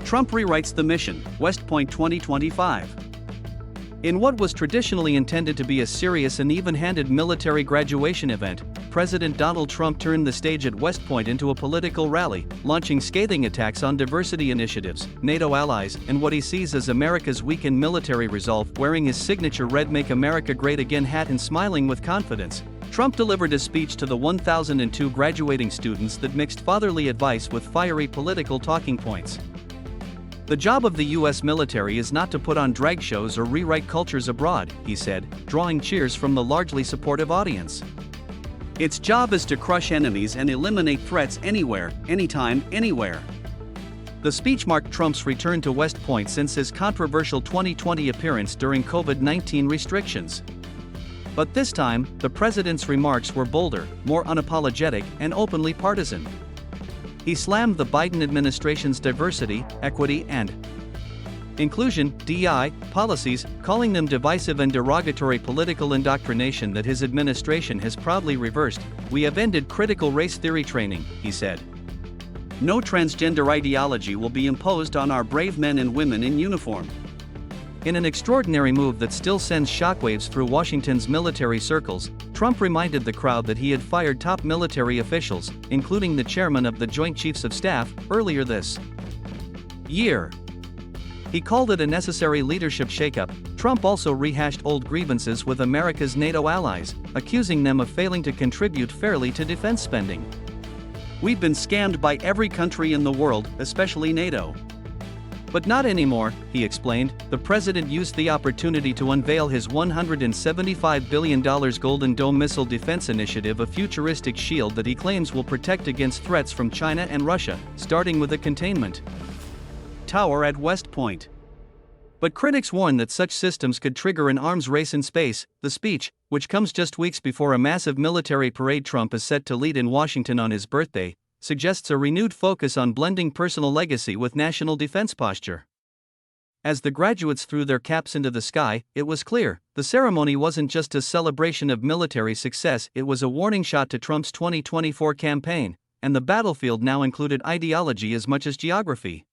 Trump rewrites the mission, West Point 2025. In what was traditionally intended to be a serious and even-handed military graduation event, President Donald Trump turned the stage at West Point into a political rally, launching scathing attacks on diversity initiatives, NATO allies, and what he sees as America's weakened military resolve. Wearing his signature red "Make America Great Again" hat and smiling with confidence, Trump delivered a speech to the 1,002 graduating students that mixed fatherly advice with fiery political talking points. The job of the U.S. military is not to put on drag shows or rewrite cultures abroad, he said, drawing cheers from the largely supportive audience. Its job is to crush enemies and eliminate threats anywhere, anytime, anywhere. The speech marked Trump's return to West Point since his controversial 2020 appearance during COVID-19 restrictions. But this time, the president's remarks were bolder, more unapologetic, and openly partisan. He slammed the Biden administration's diversity, equity, and inclusion (DEI) policies, calling them divisive and derogatory political indoctrination that his administration has proudly reversed. "We have ended critical race theory training," he said. "No transgender ideology will be imposed on our brave men and women in uniform." In an extraordinary move that still sends shockwaves through Washington's military circles, Trump reminded the crowd that he had fired top military officials, including the chairman of the Joint Chiefs of Staff, earlier this year. He called it a necessary leadership shakeup. Trump also rehashed old grievances with America's NATO allies, accusing them of failing to contribute fairly to defense spending. "We've been scammed by every country in the world, especially NATO. But not anymore," he explained. The president used the opportunity to unveil his $175 billion Golden Dome missile defense initiative, a futuristic shield that he claims will protect against threats from China and Russia, starting with a containment tower at West Point. But critics warn that such systems could trigger an arms race in space. The speech, which comes just weeks before a massive military parade Trump is set to lead in Washington on his birthday, suggests a renewed focus on blending personal legacy with national defense posture. As the graduates threw their caps into the sky, it was clear, the ceremony wasn't just a celebration of military success, it was a warning shot to Trump's 2024 campaign, and the battlefield now included ideology as much as geography.